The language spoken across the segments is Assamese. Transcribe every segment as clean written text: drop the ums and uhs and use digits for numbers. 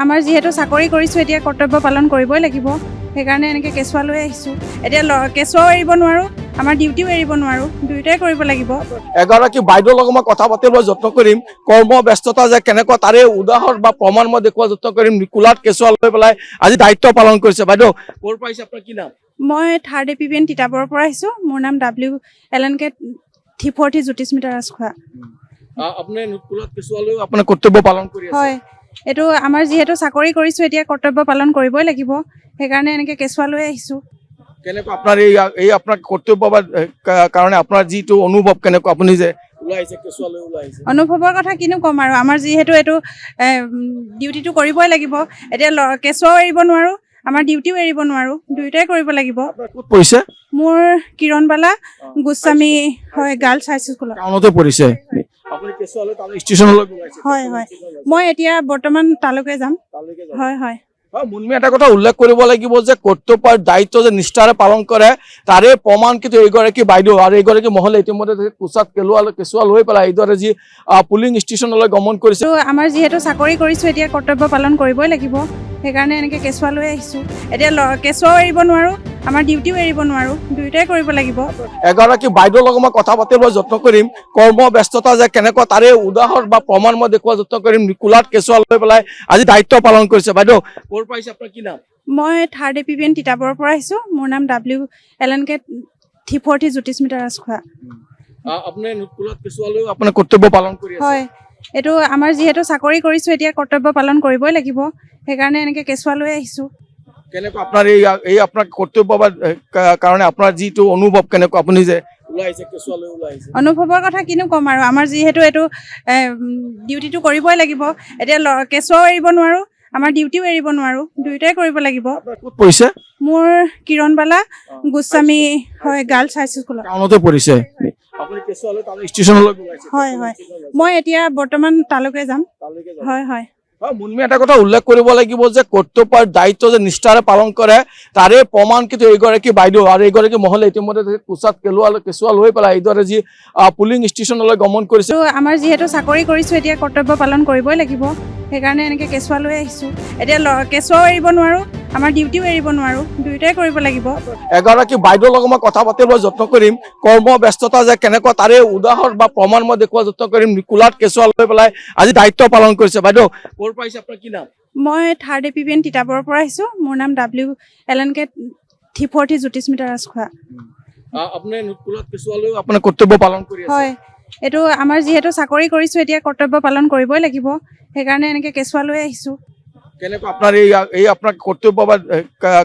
আমাৰ যিহেতু চাকৰি কৰিছোঁ এতিয়া কৰ্তব্য পালন কৰিবই লাগিব সেইকাৰণে এনেকৈ কেঁচুৱা লৈ আহিছোঁ এতিয়া কেঁচুৱাও এৰিব নোৱাৰোঁ আমাৰ ডিউটিও এৰিব নোৱাৰোঁ দুয়োটাই কৰিব লাগিব এগৰাকী বাইদেউৰ লগত মই কথা পাতিবলৈ যত্ন কৰিম কৰ্মব্যস্ততা যে কেনেকুৱা তাৰে উদাহৰণ বা প্ৰমাণ মই দেখুওৱা যত্ন কৰিম কোলাত কেঁচুৱা লৈ পেলাই আজি দায়িত্ব পালন কৰিছে বাইদেউ ক'ৰ পৰা আহিছে আপোনাৰ কি নাম মই 3rd APBN তিতাবৰৰ পৰা আহিছোঁ মোৰ নাম WLNK T40 জ্যোতিস্মিতা ৰাজখোৱা আপুনি কোলাত কেঁচুৱা লৈ আপোনাৰ কৰ্তব্য পালন কৰি আছে হয় এইটো আমাৰ যিহেতু চাকৰি কৰিছোঁ এতিয়া কৰ্তব্য পালন কৰিবই লাগিব সেইকাৰণে এনেকৈ কেঁচুৱা লৈ আহিছোঁ কেনেকুৱা আপোনাৰ এই আপোনাৰ কৰ্তব্য বা কাৰণে আপোনাৰ যিটো অনুভৱ কেনেকুৱা আপুনি যে ওলাই আহিছে কেঁচুৱা লৈ ওলাই আহিছে অনুভৱৰ কথা কিনো ক'ম আৰু আমাৰ যিহেতু এইটো ডিউটিটো কৰিবই লাগিব এতিয়া কেঁচুৱাও এৰিব নোৱাৰোঁ আমাৰ ডিউটিও এৰিব নোৱাৰোঁ দুয়োটাই কৰিব লাগিব ক'ত পৰিছে মোৰ কিৰণবালা গোস্বামী হয় গাৰ্লছ হাই স্কুলত টাউনতে পৰিছে আপুনি কেঁচুৱা লৈ টাউন ষ্টেচনলৈ ওলাইছে হয় হয় মই এতিয়া বৰ্তমান তালৈকে যাম হয় হয় মুনমি এটা কথা উল্লেখ কৰিব লাগিব যে কৰ্তব্যৰ দায়িত্ব যে নিষ্ঠাৰে পালন কৰে তাৰে প্ৰমাণ কিন্তু এইগৰাকী বাইদেউ আৰু এইগৰাকী মহিলা ইতিমধ্যে কোচাত কেঁচুৱা লৈ পেলাই এইদৰে যি পুলিং ষ্টেচনলৈ গমন কৰিছে আমাৰ যিহেতু চাকৰি কৰিছোঁ এতিয়া কৰ্তব্য পালন কৰিবই লাগিব সেইকাৰণে এনেকৈ কেঁচুৱা লৈ আহিছোঁ এতিয়া কেঁচুৱাও এৰিব নোৱাৰোঁ আমাৰ ডিউটিও এৰিব নোৱাৰোঁ দুয়োটাই কৰিব লাগিব এগৰাকী বাইদেউৰ লগত মই কথা পাতিবলৈ যত্ন কৰিম কৰ্মব্যস্ততা যে কেনেকুৱা তাৰে উদাহৰণ বা প্ৰমাণ মই দেখুওৱা যত্ন কৰিম কোলাত কেঁচুৱা লৈ পেলাই আজি দায়িত্ব পালন কৰিছে বাইদেউ ক'ৰ পৰা আহিছে আপোনাৰ কি নাম মই 3rd APBN তিতাবৰৰ পৰা আহিছোঁ মোৰ নাম WLNK T40 জ্যোতিস্মিতা ৰাজখোৱা আপুনি কোলাত কেঁচুৱা লৈ আপোনাৰ কৰ্তব্য পালন কৰি আছে হয় এইটো আমাৰ যিহেতু চাকৰি কৰিছোঁ এতিয়া কৰ্তব্য পালন কৰিবই লাগিব সেইকাৰণে এনেকৈ কেঁচুৱা লৈ আহিছোঁ কেনেকুৱা আপোনাৰ এই আপোনাৰ কৰ্তব্য বা কাৰণে আপোনাৰ যিটো অনুভৱ কেনেকুৱা আপুনি যে ওলাই আহিছে কেঁচুৱা লৈ ওলাই আহিছে অনুভৱৰ কথা কিনো ক'ম আৰু আমাৰ যিহেতু এইটো ডিউটিটো কৰিবই লাগিব এতিয়া কেঁচুৱাও এৰিব নোৱাৰোঁ আমাৰ ডিউটিও এৰিব নোৱাৰোঁ দুয়োটাই কৰিব লাগিব ক'ত পৰিছে মোৰ কিৰণবালা গোস্বামী হয় গাৰ্লছ হাই স্কুলত টাউনতে পৰিছে আপুনি কেঁচুৱা লৈ টাউন ষ্টেচনলৈ ওলাইছে হয় হয় মই এতিয়া বৰ্তমান তালৈকে যাম হয় হয় মুনমি এটা কথা উল্লেখ কৰিব লাগিব যে কৰ্তব্যৰ দায়িত্ব যে নিষ্ঠাৰে পালন কৰে তাৰে প্ৰমাণ কিন্তু এইগৰাকী বাইদেউ আৰু এইগৰাকী মহিলা ইতিমধ্যে কোচাত কেঁচুৱা লৈ পেলাই এইদৰে যি পুলিং ষ্টেচনলৈ গমন কৰিছে আমাৰ যিহেতু চাকৰি কৰিছোঁ এতিয়া কৰ্তব্য পালন কৰিবই লাগিব সেইকাৰণে এনেকৈ কেঁচুৱা লৈ আহিছোঁ এতিয়া কেঁচুৱাও এৰিব নোৱাৰোঁ আমাৰ ডিউটিও এৰিব নোৱাৰোঁ দুয়োটাই কৰিব লাগিব এগৰাকী বাইদেউৰ লগত মই কথা পাতিবলৈ যত্ন কৰিম কৰ্মব্যস্ততা যে কেনেকুৱা তাৰে উদাহৰণ বা প্ৰমাণ মই দেখুওৱা যত্ন কৰিম কোলাত কেঁচুৱা লৈ পেলাই আজি দায়িত্ব পালন কৰিছে বাইদেউ ক'ৰ পৰা আহিছে আপোনাৰ কি নাম মই 3rd APBN তিতাবৰৰ পৰা আহিছোঁ মোৰ নাম WLNK T40 জ্যোতিস্মিতা ৰাজখোৱা আপুনি কোলাত কেঁচুৱা লৈ আপোনাৰ কৰ্তব্য পালন কৰি আছে হয় এইটো আমাৰ যিহেতু চাকৰি কৰিছোঁ এতিয়া কৰ্তব্য পালন কৰিবই লাগিব সেইকাৰণে এনেকৈ কেঁচুৱা লৈ আহিছোঁ কেনেকুৱা আপোনাৰ এই আপোনাৰ কৰ্তব্য বা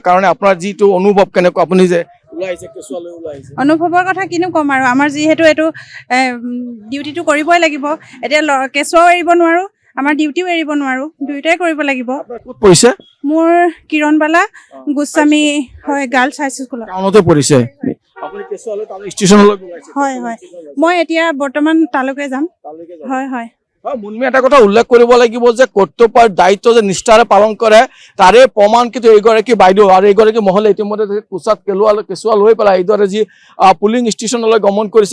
কাৰণে আপোনাৰ যিটো অনুভৱ কেনেকুৱা আপুনি যে ওলাই আহিছে কেঁচুৱা লৈ ওলাই আহিছে অনুভৱৰ কথা কিনো ক'ম আৰু আমাৰ যিহেতু এইটো ডিউটিটো কৰিবই লাগিব এতিয়া কেঁচুৱাও এৰিব নোৱাৰোঁ আমাৰ ডিউটিও এৰিব নোৱাৰোঁ দুয়োটাই কৰিব লাগিব ক'ত পৰিছে মোৰ কিৰণবালা গোস্বামী হয় গাৰ্লছ হাই স্কুলত টাউনতে পৰিছে আপুনি কেঁচুৱা লৈ টাউন ষ্টেচনলৈ ওলাইছে হয় হয় মই এতিয়া বৰ্তমান তালৈকে যাম হয় হয় মুনমি এটা কথা উল্লেখ কৰিব লাগিব যে কৰ্তব্যৰ দায়িত্ব যে নিষ্ঠাৰে পালন কৰে তাৰে প্ৰমাণ কিন্তু এইগৰাকী বাইদেউ আৰু এইগৰাকী মহিলা ইতিমধ্যে কোচাত কেঁচুৱা লৈ পেলাই এইদৰে যি পুলিং ষ্টেচনলৈ গমন কৰিছে